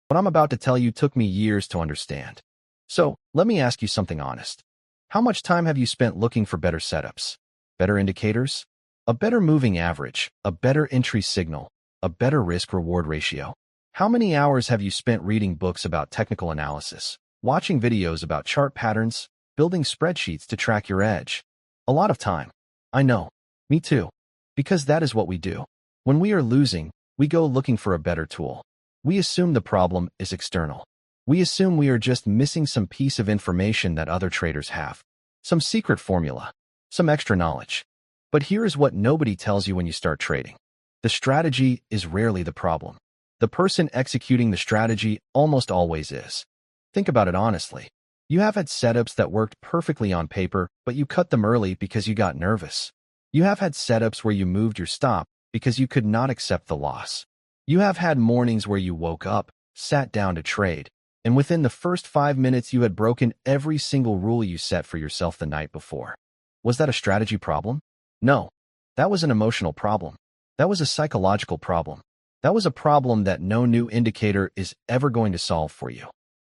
What I'm about to tell you took me years to understand. So, let me ask you something honest. How much time have you spent looking for better setups, better indicators, a better moving average, a better entry signal, a better risk-reward ratio? How many hours have you spent reading books about technical analysis, watching videos about chart patterns, building spreadsheets to track your edge? A lot of time. I know. Me too. Because that is what we do. When we are losing, we go looking for a better tool. We assume the problem is external. We assume we are just missing some piece of information that other traders have. Some secret formula. Some extra knowledge. But here is what nobody tells you when you start trading. The strategy is rarely the problem. The person executing the strategy almost always is. Think about it honestly. You have had setups that worked perfectly on paper, but you cut them early because you got nervous. You have had setups where you moved your stop because you could not accept the loss. You have had mornings where you woke up, sat down to trade, and within the first 5 minutes you had broken every single rule you set for yourself the night before. Was that a strategy problem? No. That was an emotional problem. That was a psychological problem. That was a problem that no new indicator is ever going to solve for you.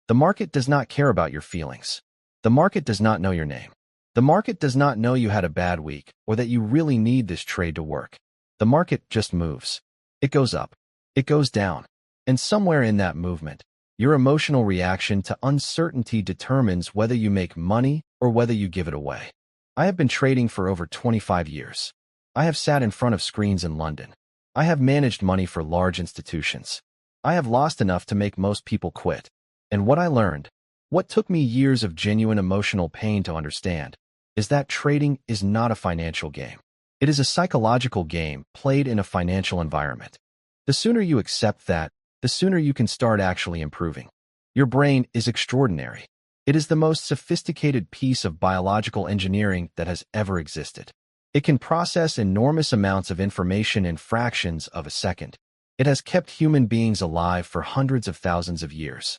The market does not care about your feelings. The market does not know your name. The market does not know you had a bad week or that you really need this trade to work. The market just moves. It goes up. It goes down. And somewhere in that movement, your emotional reaction to uncertainty determines whether you make money or whether you give it away. I have been trading for over 25 years. I have sat in front of screens in London. I have managed money for large institutions. I have lost enough to make most people quit. And what I learned, what took me years of genuine emotional pain to understand, is that trading is not a financial game. It is a psychological game played in a financial environment. The sooner you accept that, the sooner you can start actually improving. Your brain is extraordinary. It is the most sophisticated piece of biological engineering that has ever existed. It can process enormous amounts of information in fractions of a second. It has kept human beings alive for hundreds of thousands of years.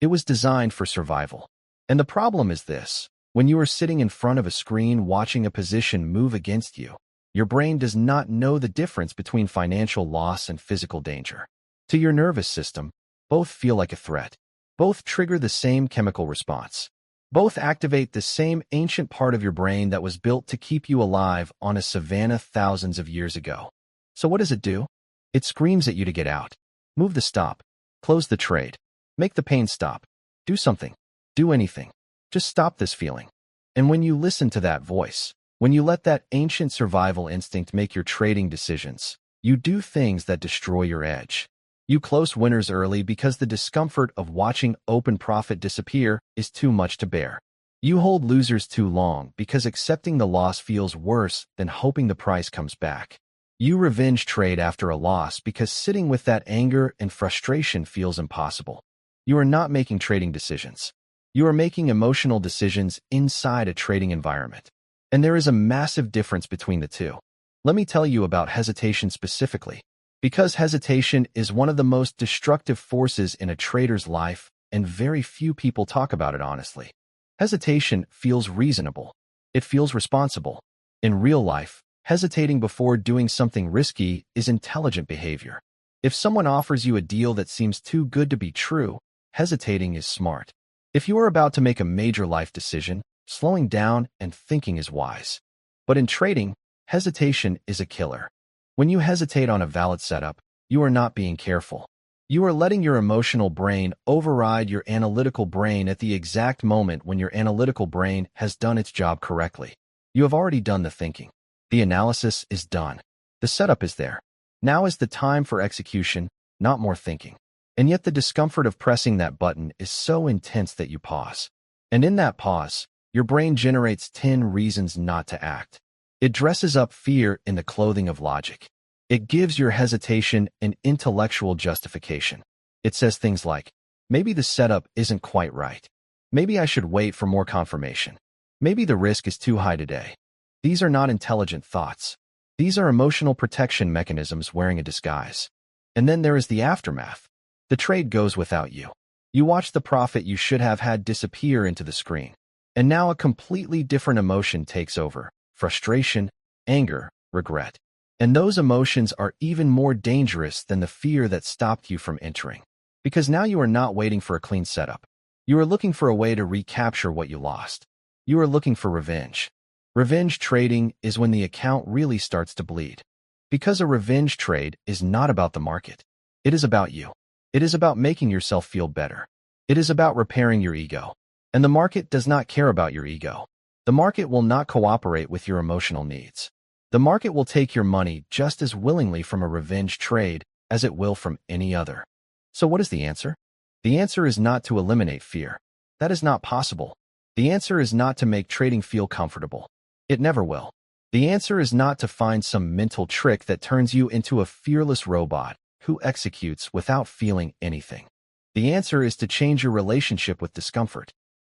It was designed for survival. And the problem is this: when you are sitting in front of a screen watching a position move against you, your brain does not know the difference between financial loss and physical danger. To your nervous system, both feel like a threat. Both trigger the same chemical response. Both activate the same ancient part of your brain that was built to keep you alive on a savanna thousands of years ago. So what does it do? It screams at you to get out. Move the stop. Close the trade. Make the pain stop. Do something. Do anything. Just stop this feeling. And when you listen to that voice, when you let that ancient survival instinct make your trading decisions, you do things that destroy your edge. You close winners early because the discomfort of watching open profit disappear is too much to bear. You hold losers too long because accepting the loss feels worse than hoping the price comes back. You revenge trade after a loss because sitting with that anger and frustration feels impossible. You are not making trading decisions. You are making emotional decisions inside a trading environment. And there is a massive difference between the two. Let me tell you about hesitation specifically, because hesitation is one of the most destructive forces in a trader's life, and very few people talk about it honestly. Hesitation feels reasonable. It feels responsible. In real life, hesitating before doing something risky is intelligent behavior. If someone offers you a deal that seems too good to be true, hesitating is smart. If you are about to make a major life decision, slowing down and thinking is wise. But in trading, hesitation is a killer. When you hesitate on a valid setup, you are not being careful. You are letting your emotional brain override your analytical brain at the exact moment when your analytical brain has done its job correctly. You have already done the thinking. The analysis is done. The setup is there. Now is the time for execution, not more thinking. And yet the discomfort of pressing that button is so intense that you pause. And in that pause, your brain generates 10 reasons not to act. It dresses up fear in the clothing of logic. It gives your hesitation an intellectual justification. It says things like, maybe the setup isn't quite right. Maybe I should wait for more confirmation. Maybe the risk is too high today. These are not intelligent thoughts. These are emotional protection mechanisms wearing a disguise. And then there is the aftermath. The trade goes without you. You watch the profit you should have had disappear into the screen. And now a completely different emotion takes over: frustration, anger, regret. And those emotions are even more dangerous than the fear that stopped you from entering. Because now you are not waiting for a clean setup. You are looking for a way to recapture what you lost. You are looking for revenge. Revenge trading is when the account really starts to bleed. Because a revenge trade is not about the market. It is about you. It is about making yourself feel better. It is about repairing your ego. And the market does not care about your ego. The market will not cooperate with your emotional needs. The market will take your money just as willingly from a revenge trade as it will from any other. So what is the answer? The answer is not to eliminate fear. That is not possible. The answer is not to make trading feel comfortable. It never will. The answer is not to find some mental trick that turns you into a fearless robot who executes without feeling anything. The answer is to change your relationship with discomfort.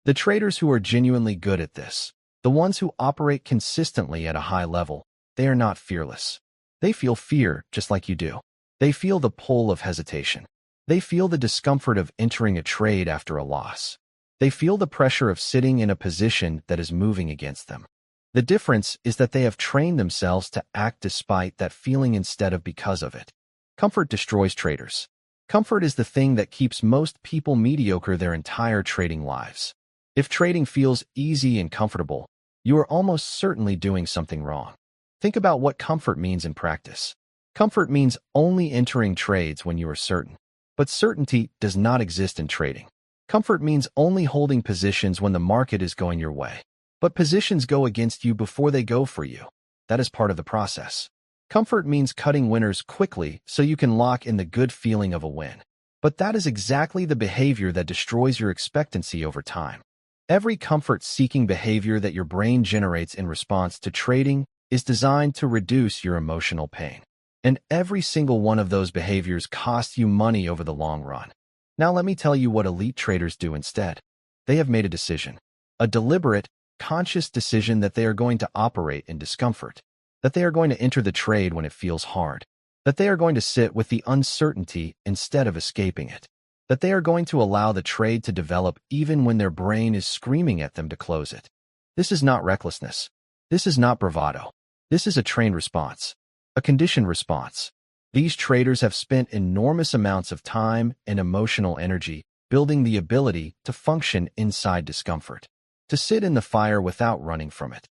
The traders who are genuinely good at this, the ones who operate consistently at a high level, they are not fearless. They feel fear just like you do. They feel the pull of hesitation. They feel the discomfort of entering a trade after a loss. They feel the pressure of sitting in a position that is moving against them. The difference is that they have trained themselves to act despite that feeling instead of because of it. Comfort destroys traders. Comfort is the thing that keeps most people mediocre their entire trading lives. If trading feels easy and comfortable, you are almost certainly doing something wrong. Think about what comfort means in practice. Comfort means only entering trades when you are certain. But certainty does not exist in trading. Comfort means only holding positions when the market is going your way. But positions go against you before they go for you. That is part of the process. Comfort means cutting winners quickly so you can lock in the good feeling of a win. But that is exactly the behavior that destroys your expectancy over time. Every comfort-seeking behavior that your brain generates in response to trading is designed to reduce your emotional pain. And every single one of those behaviors costs you money over the long run. Now let me tell you what elite traders do instead. They have made a decision. A deliberate, conscious decision that they are going to operate in discomfort, that they are going to enter the trade when it feels hard, that they are going to sit with the uncertainty instead of escaping it, that they are going to allow the trade to develop even when their brain is screaming at them to close it. This is not recklessness. This is not bravado. This is a trained response, a conditioned response. These traders have spent enormous amounts of time and emotional energy building the ability to function inside discomfort, to sit in the fire without running from it.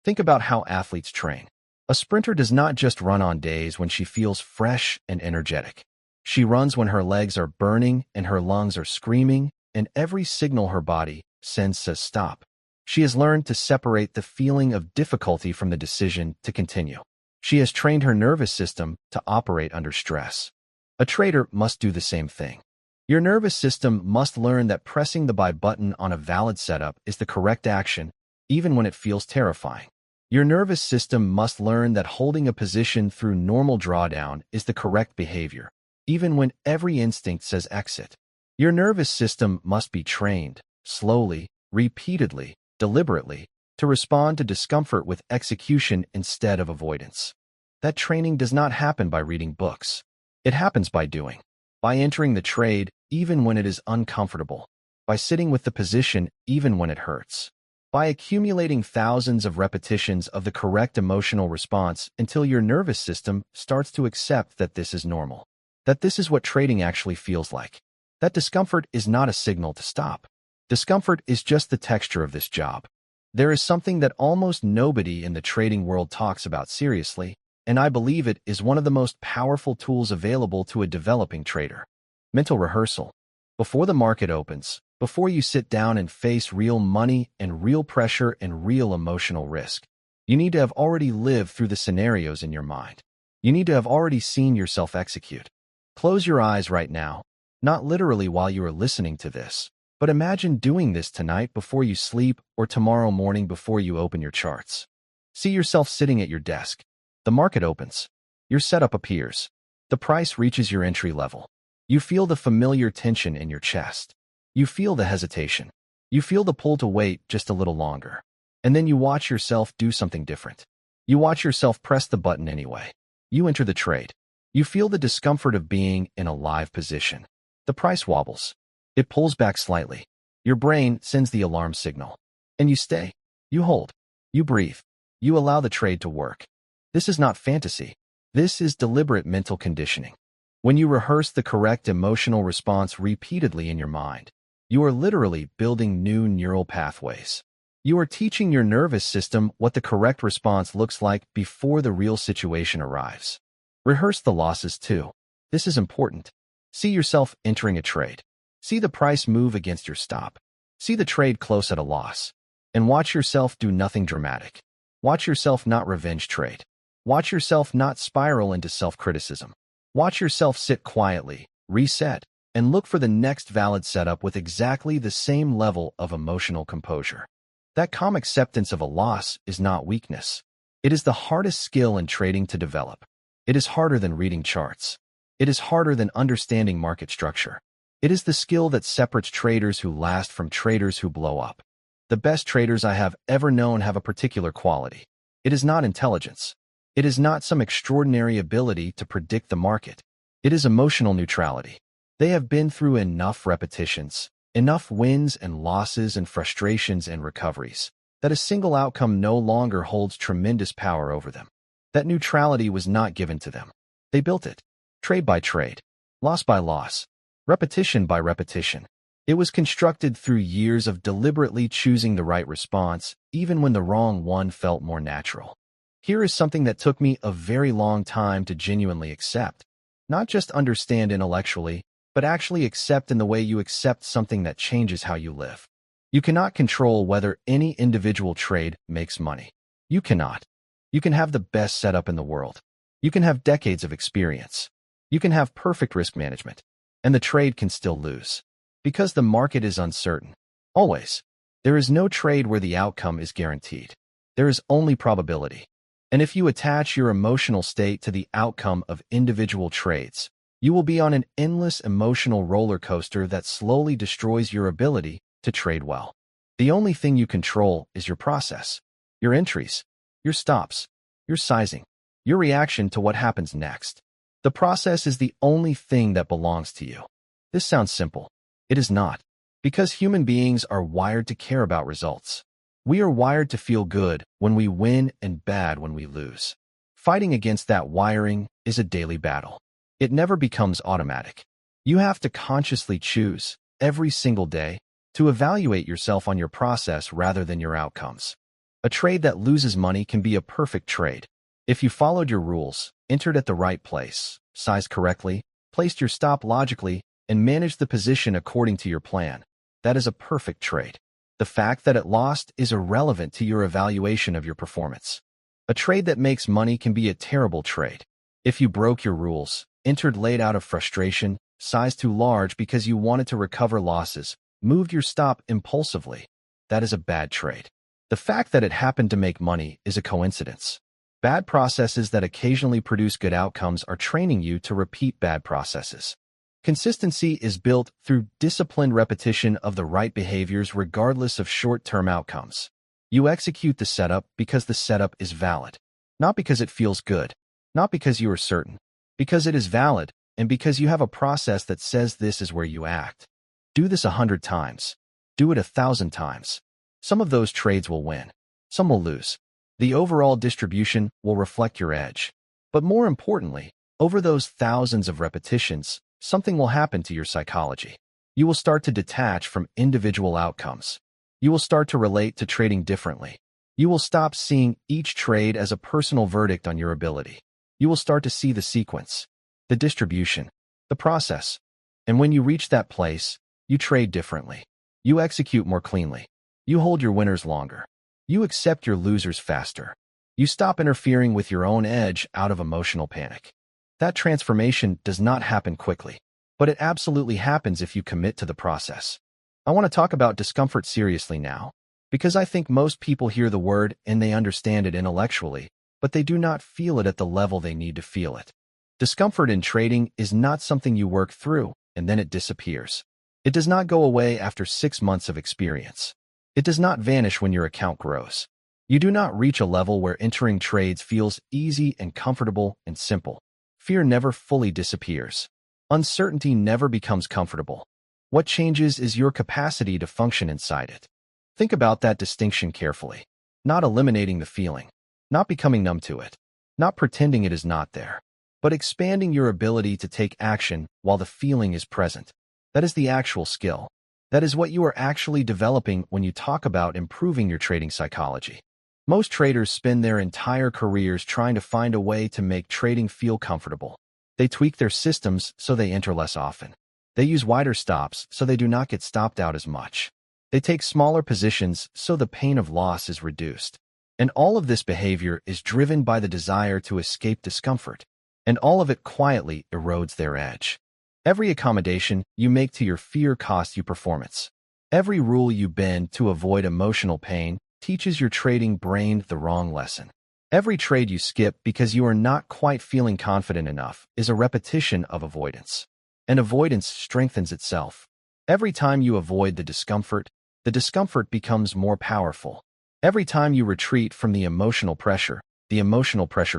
Think about how athletes train. A sprinter does not just run on days when she feels fresh and energetic. She runs when her legs are burning and her lungs are screaming, and every signal her body sends says stop. She has learned to separate the feeling of difficulty from the decision to continue. She has trained her nervous system to operate under stress. A trader must do the same thing. Your nervous system must learn that pressing the buy button on a valid setup is the correct action, even when it feels terrifying. Your nervous system must learn that holding a position through normal drawdown is the correct behavior, even when every instinct says exit. Your nervous system must be trained, slowly, repeatedly, deliberately, to respond to discomfort with execution instead of avoidance. That training does not happen by reading books. It happens by doing. By entering the trade even when it is uncomfortable. By sitting with the position even when it hurts. By accumulating thousands of repetitions of the correct emotional response until your nervous system starts to accept that this is normal. That this is what trading actually feels like. That discomfort is not a signal to stop. Discomfort is just the texture of this job. There is something that almost nobody in the trading world talks about seriously, and I believe it is one of the most powerful tools available to a developing trader. Mental rehearsal. Before the market opens, before you sit down and face real money and real pressure and real emotional risk, you need to have already lived through the scenarios in your mind. You need to have already seen yourself execute. Close your eyes right now, not literally while you are listening to this, but imagine doing this tonight before you sleep or tomorrow morning before you open your charts. See yourself sitting at your desk. The market opens. Your setup appears. The price reaches your entry level. You feel the familiar tension in your chest. You feel the hesitation. You feel the pull to wait just a little longer. And then you watch yourself do something different. You watch yourself press the button anyway. You enter the trade. You feel the discomfort of being in a live position. The price wobbles. It pulls back slightly. Your brain sends the alarm signal. And you stay. You hold. You breathe. You allow the trade to work. This is not fantasy. This is deliberate mental conditioning. When you rehearse the correct emotional response repeatedly in your mind, you are literally building new neural pathways. You are teaching your nervous system what the correct response looks like before the real situation arrives. Rehearse the losses too. This is important. See yourself entering a trade. See the price move against your stop. See the trade close at a loss. And watch yourself do nothing dramatic. Watch yourself not revenge trade. Watch yourself not spiral into self-criticism. Watch yourself sit quietly, reset, and look for the next valid setup with exactly the same level of emotional composure. That calm acceptance of a loss is not weakness. It is the hardest skill in trading to develop. It is harder than reading charts. It is harder than understanding market structure. It is the skill that separates traders who last from traders who blow up. The best traders I have ever known have a particular quality. It is not intelligence. It is not some extraordinary ability to predict the market. It is emotional neutrality. They have been through enough repetitions, enough wins and losses and frustrations and recoveries, that a single outcome no longer holds tremendous power over them. That neutrality was not given to them. They built it, trade by trade, loss by loss, repetition by repetition. It was constructed through years of deliberately choosing the right response, even when the wrong one felt more natural. Here is something that took me a very long time to genuinely accept. Not just understand intellectually, but actually accept in the way you accept something that changes how you live. You cannot control whether any individual trade makes money. You cannot. You can have the best setup in the world. You can have decades of experience. You can have perfect risk management. And the trade can still lose. Because the market is uncertain. Always. There is no trade where the outcome is guaranteed. There is only probability. And if you attach your emotional state to the outcome of individual trades, you will be on an endless emotional roller coaster that slowly destroys your ability to trade well. The only thing you control is your process, your entries, your stops, your sizing, your reaction to what happens next. The process is the only thing that belongs to you. This sounds simple. It is not, because human beings are wired to care about results. We are wired to feel good when we win and bad when we lose. Fighting against that wiring is a daily battle. It never becomes automatic. You have to consciously choose, every single day, to evaluate yourself on your process rather than your outcomes. A trade that loses money can be a perfect trade. If you followed your rules, entered at the right place, sized correctly, placed your stop logically, and managed the position according to your plan, that is a perfect trade. The fact that it lost is irrelevant to your evaluation of your performance. A trade that makes money can be a terrible trade. If you broke your rules, entered late out of frustration, sized too large because you wanted to recover losses, moved your stop impulsively, that is a bad trade. The fact that it happened to make money is a coincidence. Bad processes that occasionally produce good outcomes are training you to repeat bad processes. Consistency is built through disciplined repetition of the right behaviors regardless of short-term outcomes. You execute the setup because the setup is valid, not because it feels good, not because you are certain, because it is valid, and because you have a process that says this is where you act. Do this 100 times. Do it 1,000 times. Some of those trades will win. Some will lose. The overall distribution will reflect your edge. But more importantly, over those thousands of repetitions, something will happen to your psychology. You will start to detach from individual outcomes. You will start to relate to trading differently. You will stop seeing each trade as a personal verdict on your ability. You will start to see the sequence, the distribution, the process. And when you reach that place, you trade differently. You execute more cleanly. You hold your winners longer. You accept your losers faster. You stop interfering with your own edge out of emotional panic. That transformation does not happen quickly, but it absolutely happens if you commit to the process. I want to talk about discomfort seriously now, because I think most people hear the word and they understand it intellectually, but they do not feel it at the level they need to feel it. Discomfort in trading is not something you work through and then it disappears. It does not go away after 6 months of experience. It does not vanish when your account grows. You do not reach a level where entering trades feels easy and comfortable and simple. Fear never fully disappears. Uncertainty never becomes comfortable. What changes is your capacity to function inside it. Think about that distinction carefully. Not eliminating the feeling. Not becoming numb to it. Not pretending it is not there. but expanding your ability to take action while the feeling is present. That is the actual skill. That is what you are actually developing when you talk about improving your trading psychology. Most traders spend their entire careers trying to find a way to make trading feel comfortable. They tweak their systems so they enter less often. They use wider stops so they do not get stopped out as much. They take smaller positions so the pain of loss is reduced. And all of this behavior is driven by the desire to escape discomfort. And all of it quietly erodes their edge. Every accommodation you make to your fear costs you performance. Every rule you bend to avoid emotional pain teaches your trading brain the wrong lesson. Every trade you skip because you are not quite feeling confident enough is a repetition of avoidance. And avoidance strengthens itself. Every time you avoid the discomfort becomes more powerful. Every time you retreat from the emotional pressure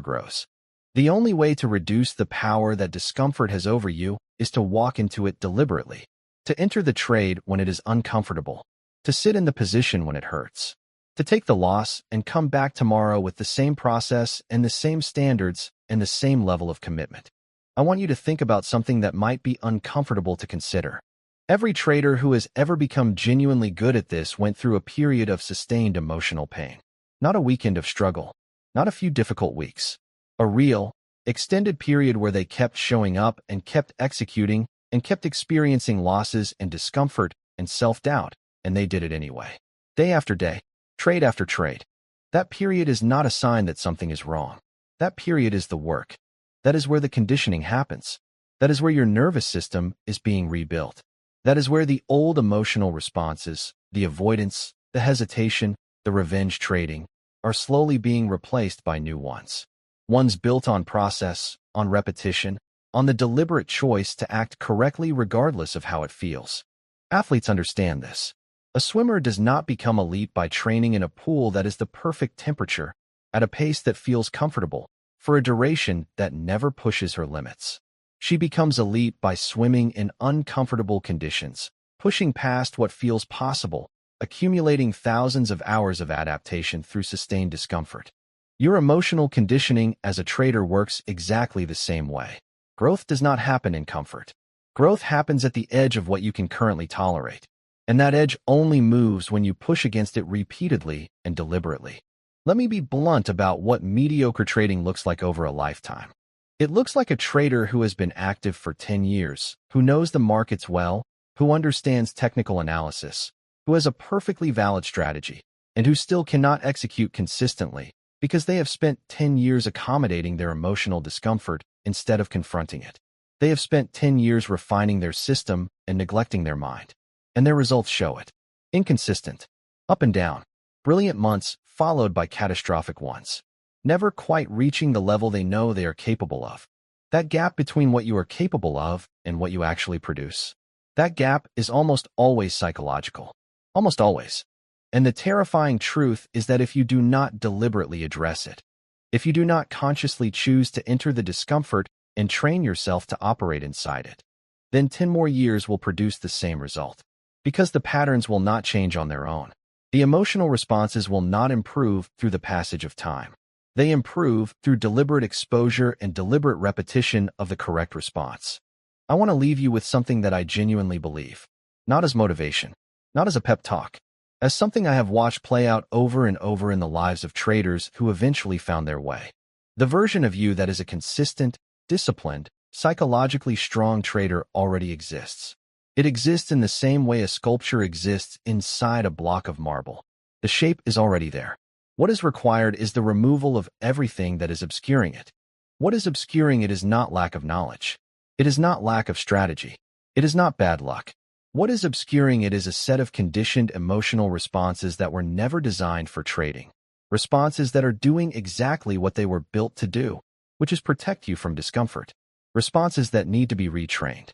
grows. The only way to reduce the power that discomfort has over you is to walk into it deliberately, to enter the trade when it is uncomfortable, to sit in the position when it hurts, to take the loss and come back tomorrow with the same process and the same standards and the same level of commitment. I want you to think about something that might be uncomfortable to consider. Every trader who has ever become genuinely good at this went through a period of sustained emotional pain. Not a weekend of struggle, not a few difficult weeks. A real, extended period where they kept showing up and kept executing and kept experiencing losses and discomfort and self-doubt, and they did it anyway. Day after day, trade after trade. That period is not a sign that something is wrong. That period is the work. That is where the conditioning happens. That is where your nervous system is being rebuilt. That is where the old emotional responses, the avoidance, the hesitation, the revenge trading, are slowly being replaced by new ones. Ones built on process, on repetition, on the deliberate choice to act correctly regardless of how it feels. Athletes understand this. A swimmer does not become elite by training in a pool that is the perfect temperature, at a pace that feels comfortable, for a duration that never pushes her limits. She becomes elite by swimming in uncomfortable conditions, pushing past what feels possible, accumulating thousands of hours of adaptation through sustained discomfort. Your emotional conditioning as a trader works exactly the same way. Growth does not happen in comfort. Growth happens at the edge of what you can currently tolerate. And that edge only moves when you push against it repeatedly and deliberately. Let me be blunt about what mediocre trading looks like over a lifetime. It looks like a trader who has been active for 10 years, who knows the markets well, who understands technical analysis, who has a perfectly valid strategy, and who still cannot execute consistently because they have spent 10 years accommodating their emotional discomfort instead of confronting it. They have spent 10 years refining their system and neglecting their mind. And their results show it. Inconsistent. Up and down. Brilliant months followed by catastrophic ones. Never quite reaching the level they know they are capable of. That gap between what you are capable of and what you actually produce. That gap is almost always psychological. Almost always. And the terrifying truth is that if you do not deliberately address it, if you do not consciously choose to enter the discomfort and train yourself to operate inside it, then 10 more years will produce the same result. Because the patterns will not change on their own. The emotional responses will not improve through the passage of time. They improve through deliberate exposure and deliberate repetition of the correct response. I want to leave you with something that I genuinely believe. Not as motivation, not as a pep talk, as something I have watched play out over and over in the lives of traders who eventually found their way. The version of you that is a consistent, disciplined, psychologically strong trader already exists. It exists in the same way a sculpture exists inside a block of marble. The shape is already there. What is required is the removal of everything that is obscuring it. What is obscuring it is not lack of knowledge. It is not lack of strategy. It is not bad luck. What is obscuring it is a set of conditioned emotional responses that were never designed for trading. Responses that are doing exactly what they were built to do, which is protect you from discomfort. Responses that need to be retrained.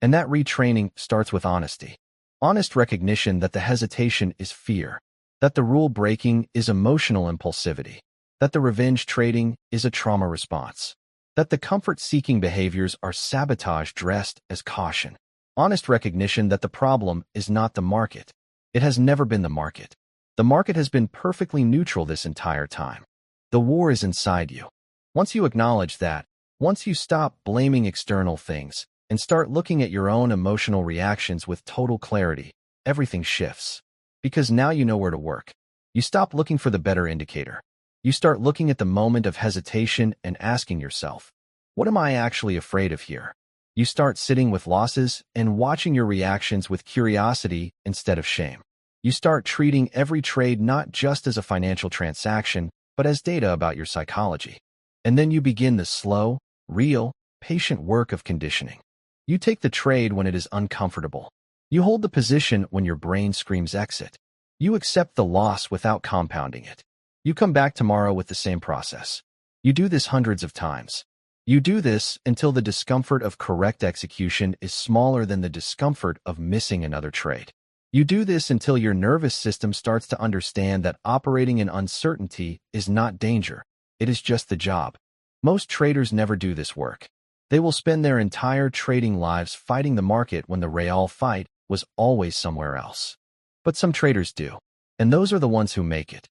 And that retraining starts with honesty. Honest recognition that the hesitation is fear, that the rule breaking is emotional impulsivity, that the revenge trading is a trauma response, that the comfort-seeking behaviors are sabotage dressed as caution. Honest recognition that the problem is not the market. It has never been the market. The market has been perfectly neutral this entire time. The war is inside you. Once you acknowledge that, Once you stop blaming external things and start looking at your own emotional reactions with total clarity, everything shifts. Because now you know where to work. You stop looking for the better indicator. You start looking at the moment of hesitation and asking yourself, what am I actually afraid of here? You start sitting with losses and watching your reactions with curiosity instead of shame. You start treating every trade not just as a financial transaction, but as data about your psychology. And then you begin the slow, real, patient work of conditioning. You take the trade when it is uncomfortable. You hold the position when your brain screams exit. You accept the loss without compounding it. You come back tomorrow with the same process. You do this hundreds of times. You do this until the discomfort of correct execution is smaller than the discomfort of missing another trade. You do this until your nervous system starts to understand that operating in uncertainty is not danger. It is just the job. Most traders never do this work. They will spend their entire trading lives fighting the market when the real fight was always somewhere else. But some traders do. And those are the ones who make it.